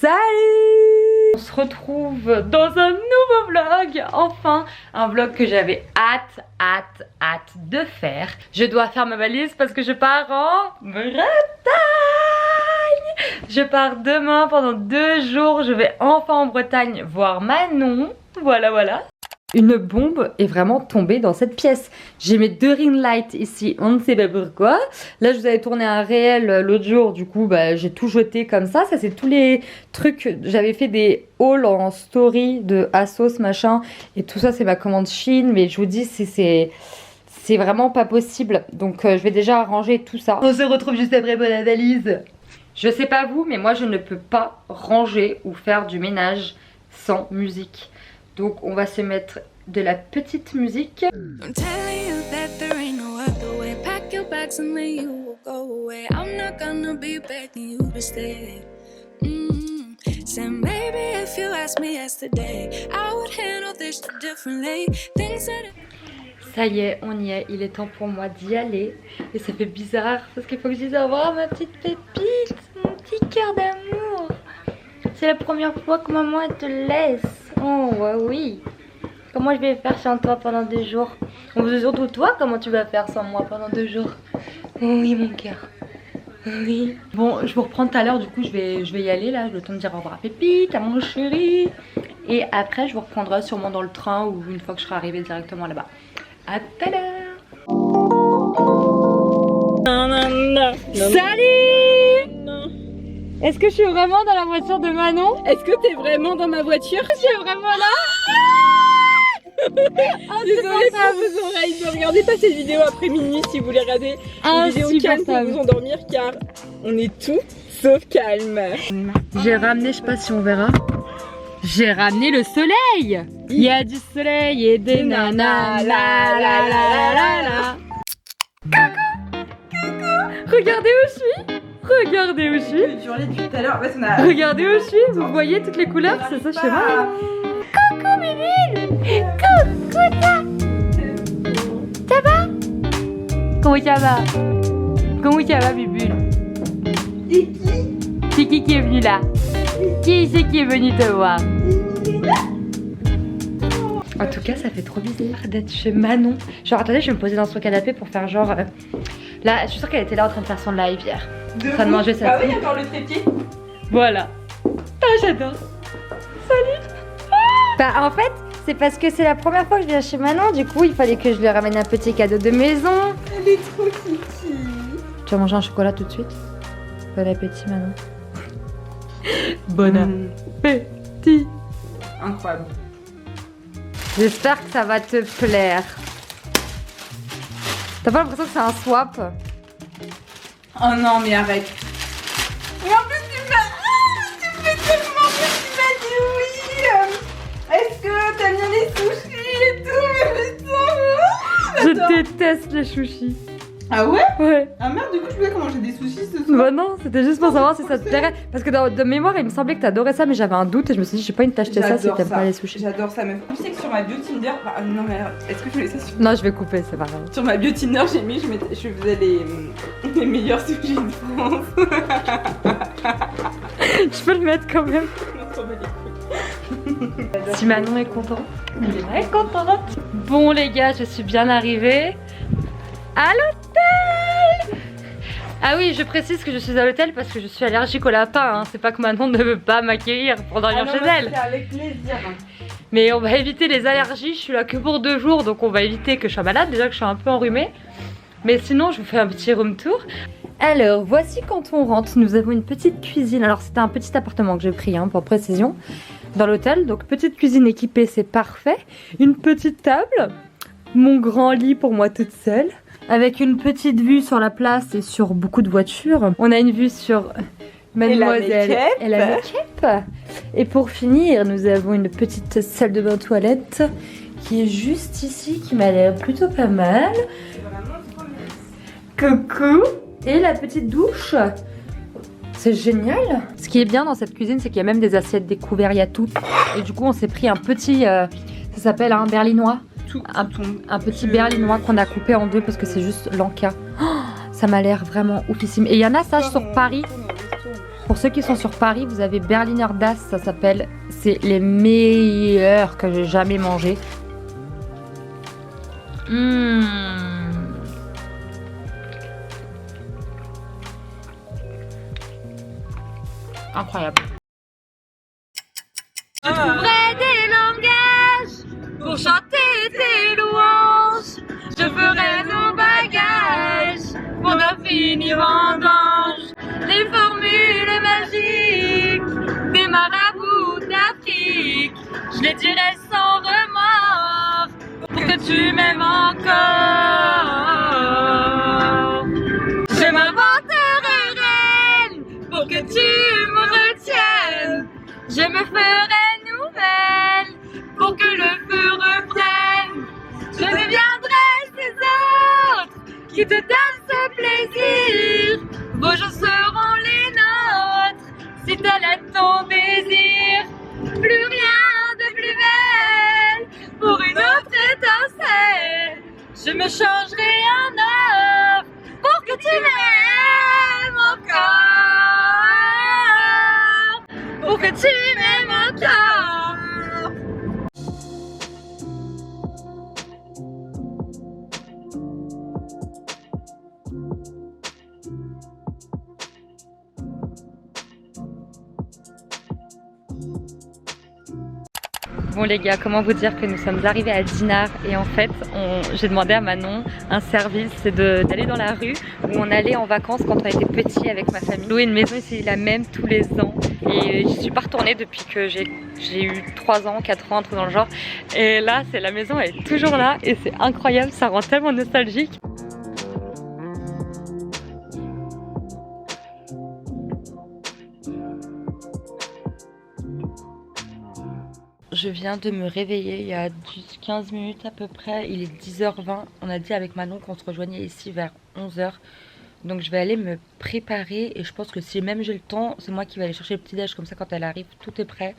Salut! On se retrouve dans un nouveau vlog. Enfin, un vlog que j'avais hâte de faire. Je dois faire ma valise parce que je pars en Bretagne. Je pars demain pendant 2 jours. Je vais enfin en Bretagne voir Manon. Voilà. Une bombe est vraiment tombée dans cette pièce. J'ai mes 2 ring lights ici, on ne sait pas pourquoi. Là je vous avais tourné un réel l'autre jour, du coup j'ai tout jeté comme ça. Ça c'est tous les trucs, j'avais fait des hauls en story de Asos machin. Et tout ça c'est ma commande Chine, mais je vous dis c'est vraiment pas possible. Donc je vais déjà ranger tout ça. On se retrouve juste après pour la valise. Je sais pas vous, mais moi je ne peux pas ranger ou faire du ménage sans musique. Donc on va se mettre de la petite musique. Ça y est, on y est, il est temps pour moi d'y aller. Et ça fait bizarre parce qu'il faut que je dise au revoir à ma petite pépite, mon petit cœur d'amour. C'est la première fois que maman elle te laisse. Oh ouais, oui. Comment je vais faire sans toi pendant 2 jours? On veut surtout toi, comment tu vas faire sans moi pendant 2 jours? Oh oui mon cœur. Oui. Bon, je vous reprends tout à l'heure, du coup je vais y aller là. J'ai le temps de dire au revoir à Pépite, à mon chéri. Et après je vous reprendrai sûrement dans le train ou une fois que je serai arrivée directement là-bas. À tout à l'heure. Salut! Est-ce que je suis vraiment dans la voiture de Manon? Est-ce que t'es vraiment dans ma voiture? Je suis vraiment là? Désolée pour vos oreilles, ne regardez pas cette vidéo après minuit si vous voulez regarder une vidéo calme pour vous endormir car on est tout sauf calme. J'ai ramené, je sais pas si on verra, j'ai ramené le soleil. Il y a du soleil et des nanas. Coucou. Regardez où je suis. Regardez où je suis. Tu hurlais depuis tout à l'heure. Regardez où je suis. Vous voyez toutes les couleurs, c'est ça chez moi. Coucou Bibule. Coucou ça. Ça va? Comment ça va? Comment ça va Bibule? C'est qui est venu là? Qui c'est qui est venu te voir? En tout cas ça fait trop bizarre d'être chez Manon. Genre attendez, je vais me poser dans son canapé pour faire genre... Là je suis sûre qu'elle était là en train de faire son live hier. En train de manger sa Ah oui, encore le trépied. Voilà. Ah j'adore. Salut. Bah en fait c'est parce que c'est la première fois que je viens chez Manon. Du coup il fallait que je lui ramène un petit cadeau de maison. Elle est trop kiki. Tu vas manger un chocolat tout de suite? Bon appétit Manon. Bon appétit. Incroyable. J'espère que ça va te plaire. T'as pas l'impression que c'est un swap? Oh non mais arrête. Et en plus tu me fais tellement bien, tu m'as dit oui. Est-ce que t'aimes bien les sushis et tout? Mais putain, Je déteste les sushis. Ah ouais? Ouais. Ah merde, du coup je voulais comment manger des sushis ce soir. Bah non, c'était juste pour savoir si ça te plairait. Parce que de mémoire, il me semblait que t'adorais ça, mais j'avais un doute et je me suis dit, j'ai pas envie de t'acheter ça si t'aimes pas les sushis. J'adore ça, mais tu sais que sur ma bio Tinder, non mais est-ce que je mets ça sur... Non, je vais couper, c'est pas grave. Sur ma bio Tinder, j'ai mis, je faisais les meilleurs sushis de France. Je peux le mettre quand même. Non, ça va les couilles. Si Manon est contente, elle est contente. Bon les gars, je suis bien arrivée à l'hôtel. Ah oui, je précise que je suis à l'hôtel parce que je suis allergique au lapin, hein. C'est pas que Manon ne veut pas m'accueillir pour dormir chez elle. C'est avec plaisir. Mais on va éviter les allergies, je suis là que pour 2 jours, donc on va éviter que je sois malade, déjà que je suis un peu enrhumée. Mais sinon, je vous fais un petit room tour. Alors, voici quand on rentre, nous avons une petite cuisine. Alors c'était un petit appartement que j'ai pris, hein, pour précision, dans l'hôtel. Donc petite cuisine équipée, c'est parfait. Une petite table, mon grand lit pour moi toute seule. Avec une petite vue sur la place et sur beaucoup de voitures. On a une vue sur Mademoiselle et la make-up. Et pour finir, nous avons une petite salle de bain toilette qui est juste ici, qui m'a l'air plutôt pas mal. Coucou. Et la petite douche. C'est génial. Ce qui est bien dans cette cuisine, c'est qu'il y a même des assiettes, des couverts, il y a tout. Et du coup, on s'est pris un petit, ça s'appelle un berlinois. Un petit berlinois qu'on a coupé en 2 parce que c'est juste l'enca. Oh, ça m'a l'air vraiment oufissime. Et il y en a ça sur Paris. Pour ceux qui sont sur Paris, vous avez Berliner Das, ça s'appelle. C'est les meilleurs que j'ai jamais mangés. Incroyable. Je trouverai des langages pour chanter tes louanges. Je ferai nos bagages pour d'infinies vendanges. Les formules magiques des marabouts d'Afrique, je les dirai sans remords pour que tu m'aimes encore. Je m'inventerai reine pour que tu me retiennes. Je me ferai nouvelle pour que le feu reprenne. Je deviendrai ces autres qui te donnent ce plaisir. Vos jours seront les nôtres si tel est ton désir. Plus rien de plus belle pour une autre étincelle. Je me changerai en or pour que tu m'aimes encore. Pour que tu m'aimes encore. Bon les gars, comment vous dire que nous sommes arrivés à Dinard et en fait j'ai demandé à Manon un service, c'est d'aller dans la rue où on allait en vacances quand on était petit avec ma famille. Louer une maison ici la même tous les ans et je suis pas retournée depuis que j'ai eu 3 ans, 4 ans, un truc dans le genre. Et là la maison elle est toujours là et c'est incroyable, ça rend tellement nostalgique. Je viens de me réveiller il y a 15 minutes à peu près, il est 10h20. On a dit avec Manon qu'on se rejoignait ici vers 11h. Donc je vais aller me préparer et je pense que si même j'ai le temps, c'est moi qui vais aller chercher le petit déj, comme ça quand elle arrive tout est prêt.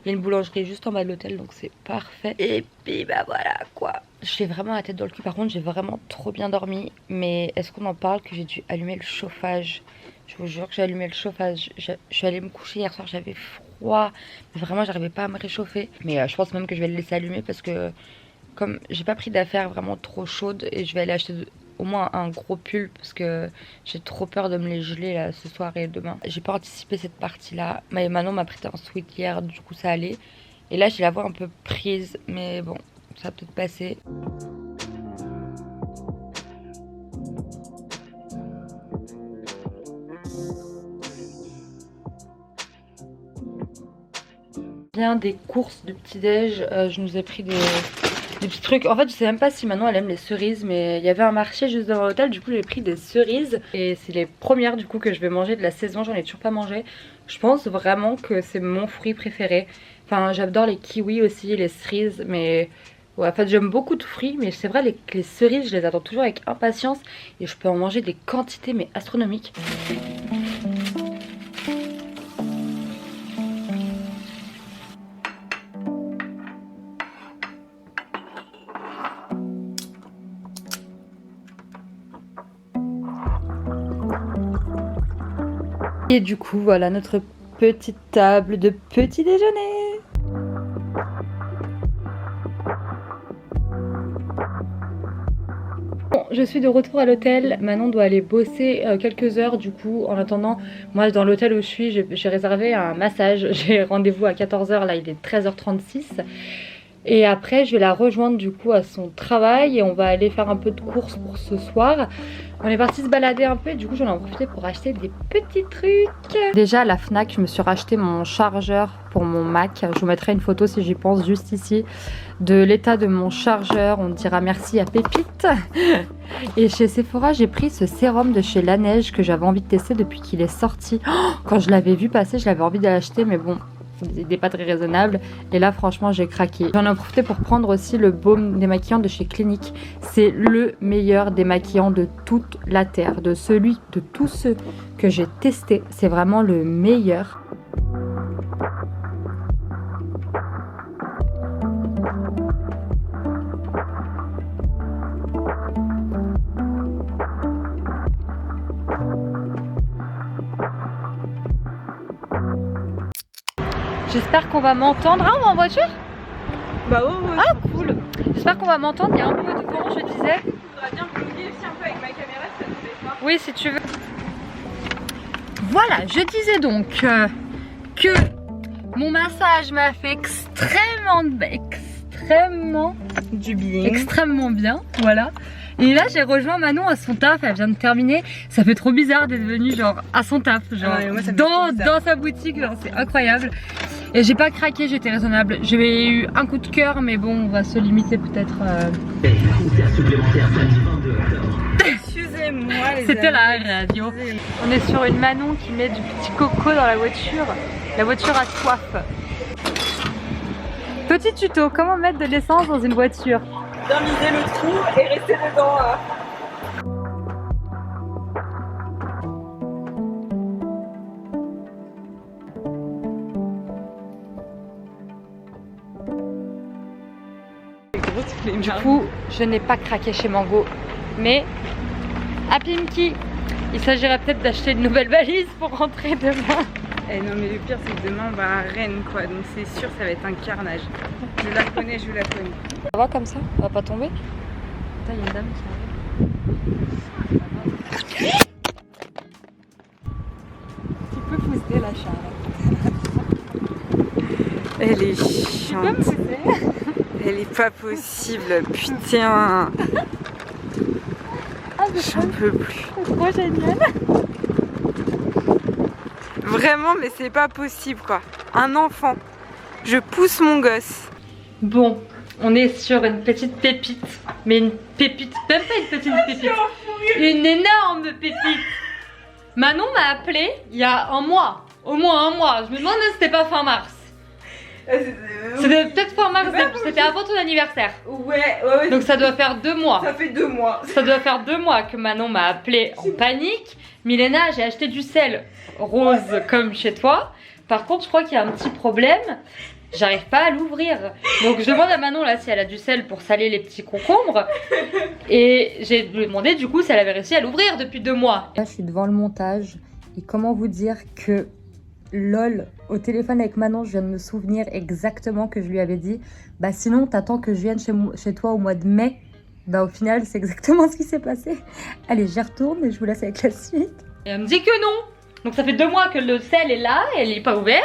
Il y a une boulangerie juste en bas de l'hôtel donc c'est parfait. Et puis bah voilà quoi. J'ai vraiment la tête dans le cul, par contre j'ai vraiment trop bien dormi. Mais est-ce qu'on en parle que j'ai dû allumer le chauffage? Je vous jure que j'ai allumé le chauffage. Je suis allée me coucher hier soir, j'avais froid. Mais vraiment j'arrivais pas à me réchauffer. Mais je pense même que je vais le laisser allumer parce que comme j'ai pas pris d'affaires vraiment trop chaudes et je vais aller acheter au moins un gros pull parce que j'ai trop peur de me les geler là ce soir et demain. J'ai pas anticipé cette partie là. Manon m'a prêté un sweat hier, du coup ça allait. Et là j'ai la voix un peu prise mais bon ça va peut-être passer. Bien des courses de petit-déj, je nous ai pris des petits trucs. En fait je sais même pas si Manon elle aime les cerises, mais il y avait un marché juste devant l'hôtel, du coup j'ai pris des cerises. Et c'est les premières du coup que je vais manger de la saison, j'en ai toujours pas mangé. Je pense vraiment que c'est mon fruit préféré. Enfin j'adore les kiwis aussi, les cerises, mais ouais, en fait j'aime beaucoup de fruits, mais c'est vrai les cerises je les attends toujours avec impatience. Et je peux en manger des quantités mais astronomiques. Et du coup voilà notre petite table de petit déjeuner. Bon, je suis de retour à l'hôtel. Manon doit aller bosser quelques heures du coup. En attendant, moi dans l'hôtel où je suis, j'ai réservé un massage. J'ai rendez-vous à 14h, là il est 13h36. Et après je vais la rejoindre du coup à son travail et on va aller faire un peu de courses pour ce soir. On est parti se balader un peu et du coup j'en ai profité pour acheter des petits trucs. Déjà à la Fnac je me suis racheté mon chargeur pour mon Mac. Je vous mettrai une photo si j'y pense juste ici de l'état de mon chargeur. On dira merci à Pépite. Et chez Sephora j'ai pris ce sérum de chez Laneige que j'avais envie de tester depuis qu'il est sorti. Quand je l'avais vu passer j'avais envie de l'acheter mais bon, il n'est pas très raisonnable et là franchement j'ai craqué. J'en ai profité pour prendre aussi le baume démaquillant de chez Clinique. C'est le meilleur démaquillant de toute la terre, de tous ceux que j'ai testés. C'est vraiment le meilleur. J'espère qu'on va m'entendre. Ah, on va en voiture? Bah ouais. Ah, cool. J'espère qu'on va m'entendre. Il y a un peu de vent, je disais. Faudra bien vlogger aussi un peu avec ma caméra, ça te plaît pas? Oui, si tu veux. Voilà, je disais donc que mon massage m'a fait extrêmement Du bien. extrêmement bien, voilà. Et là j'ai rejoint Manon à son taf, elle vient de terminer. Ça fait trop bizarre d'être venue genre à son taf, genre Ouais, moi, ça me fait trop bizarre. dans sa boutique, c'est incroyable. Et j'ai pas craqué, j'étais raisonnable. J'ai eu un coup de cœur, mais bon, on va se limiter peut-être. Excusez-moi les C'était amis. la radio. On est sur une Manon qui met du petit coco dans la voiture. La voiture a soif. Petit tuto, comment mettre de l'essence dans une voiture? Bien viser le trou et rester dedans. Du coup, je n'ai pas craqué chez Mango, mais à Pimki, il s'agirait peut-être d'acheter une nouvelle valise pour rentrer demain. Eh non mais le pire c'est que demain on va à Rennes quoi, donc c'est sûr ça va être un carnage. Je la connais. Ça va comme ça? On va pas tomber? Putain, il y a une dame qui arrive. Tu peux pousser la Charlotte. Elle est Tu peux chiante. pousser? Elle est pas possible, putain. Ah, J'en peux plus. c'est trop génial. Vraiment mais c'est pas possible quoi. Un enfant. Je pousse mon gosse. Bon, on est sur une petite pépite. Mais une pépite, même pas une petite pépite. Une énorme pépite. Manon m'a appelé il y a un mois. Au moins un mois. Je me demande si c'était pas fin mars. C'était peut-être fin mars, c'était avant ton anniversaire. Ouais. Donc ça doit faire 2 mois. Ça fait 2 mois. Ça doit faire 2 mois que Manon m'a appelé en panique. Milena, j'ai acheté du sel rose comme chez toi. Par contre, je crois qu'il y a un petit problème. J'arrive pas à l'ouvrir. Donc je demande à Manon là si elle a du sel pour saler les petits concombres. Et j'ai demandé du coup si elle avait réussi à l'ouvrir depuis 2 mois. Là, je suis devant le montage. Et comment vous dire que lol, au téléphone avec Manon, je viens de me souvenir exactement que je lui avais dit bah sinon t'attends que je vienne chez toi au mois de mai. Bah au final c'est exactement ce qui s'est passé. Allez, j'y retourne et je vous laisse avec la suite. Et elle me dit que non. Donc ça fait 2 mois que le sel est là, elle est pas ouvert.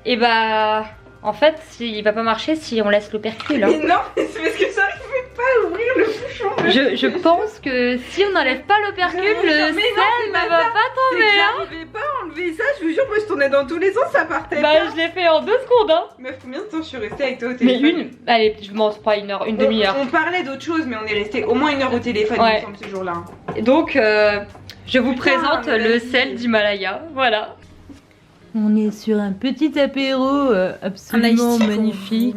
Et bah en fait il va pas marcher si on laisse l'opercule. Mais non, mais c'est parce que j'arrivais pas à ouvrir le bouchon. Je pense que si on n'enlève pas l'opercule, le sel ne va pas tomber. J'arrivais pas à enlever ça, je vous jure, moi je tournais dans tous les sens, ça partait Bah pas. je l'ai fait en 2 secondes hein. Meuf, combien de temps je suis restée avec toi au Mais téléphone? allez, je m'en pas une heure, une demi-heure. On parlait d'autre chose, mais on est resté au moins 1 heure au téléphone Ouais. il me semble, ce jour-là. Et donc je vous présente mais le vas-y. sel d'Himalaya, voilà. On est sur un petit apéro absolument magnifique.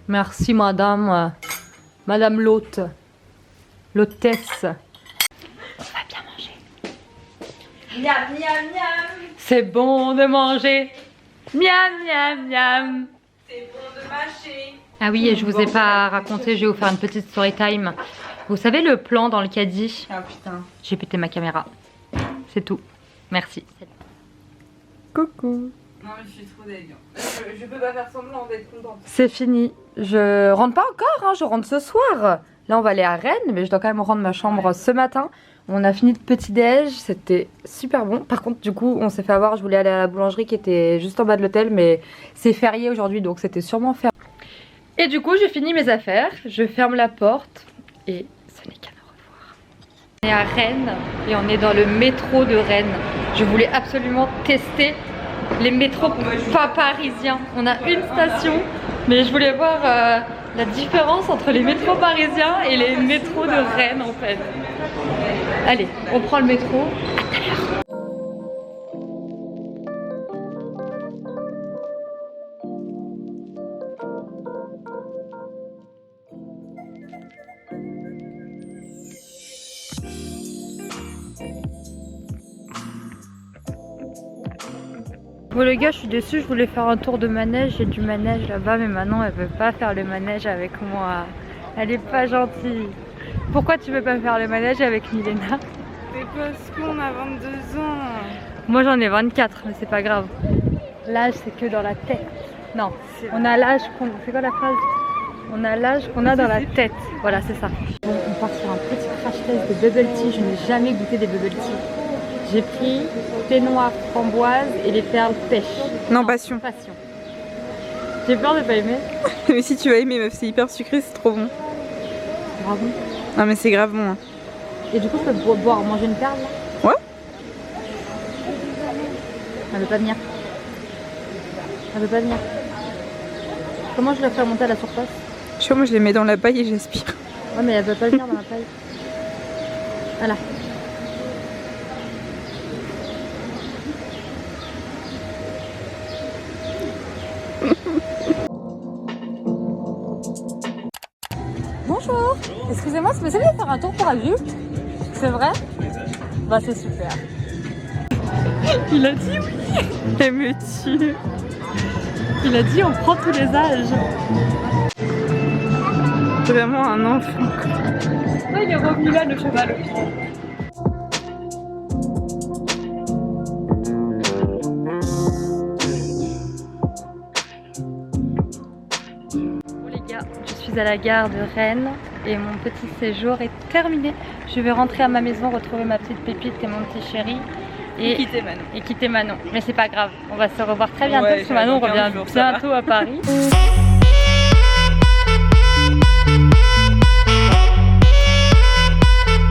Merci madame, madame l'hôte, l'hôtesse. On va bien manger. Miam, miam, miam. C'est bon de manger. Miam, miam, miam. C'est bon de mâcher. Ah oui, et je vous ai pas raconté, je vais vous faire une petite story time. Vous savez le plan dans le caddie? Ah putain. J'ai pété ma caméra. C'est tout. Merci. Coucou. Non mais je suis trop dégueu. Je peux pas faire semblant d'être contente. C'est fini. Je rentre pas encore, hein, je rentre ce soir. Là, on va aller à Rennes, mais je dois quand même rendre ma chambre ce matin. On a fini de petit-déj, c'était super bon. Par contre, du coup, on s'est fait avoir. Je voulais aller à la boulangerie qui était juste en bas de l'hôtel, mais c'est férié aujourd'hui, donc c'était sûrement fermé. Et du coup, j'ai fini mes affaires. Je ferme la porte et ce n'est qu'à me revoir. On est à Rennes et on est dans le métro de Rennes. Je voulais absolument tester les métros pas parisiens. On a une station, mais je voulais voir la différence entre les métros parisiens et les métros de Rennes en fait. Allez, on prend le métro. À tout à l'heure. Bon les gars, je suis déçue, je voulais faire un tour de manège, j'ai du manège là-bas, mais maintenant elle veut pas faire le manège avec moi. Elle est pas gentille. Pourquoi tu veux pas faire le manège avec Milena? C'est parce qu'on a 22 ans. Moi j'en ai 24, mais c'est pas grave. L'âge, c'est que dans la tête. Non, on a l'âge qu'on... C'est quoi la phrase? On a l'âge qu'on a dans la tête. Voilà, c'est ça. Bon, on part sur un petit crash test de bubble tea. Je n'ai jamais goûté des bubble tea. J'ai pris thé noir framboise et les perles pêche. Non, passion. Passion. J'ai peur de pas aimer. Mais si tu vas aimer, meuf, c'est hyper sucré, c'est trop bon. Grave bon. Non, mais c'est grave bon. Hein. Et du coup, je peux boire, manger une perle là? Ouais. Elle veut pas venir. Elle veut pas venir. Comment je la fais remonter à la surface? Je sais pas, moi je les mets dans la paille et j'aspire. Ouais, mais elle veut pas venir dans la paille. Voilà. Bonjour. Excusez-moi, c'est possible de faire un tour pour adultes? C'est vrai? Bah c'est super. Il a dit oui. Elle me tue. Il a dit on prend tous les âges. Vraiment un enfant. Oh, il est revenu là le cheval. Bon les gars, je suis à la gare de Rennes et mon petit séjour est terminé. Je vais rentrer à ma maison, retrouver ma petite pépite et mon petit chéri. Et quitter Manon. Mais c'est pas grave, on va se revoir très bientôt parce que Manon revient bientôt à Paris.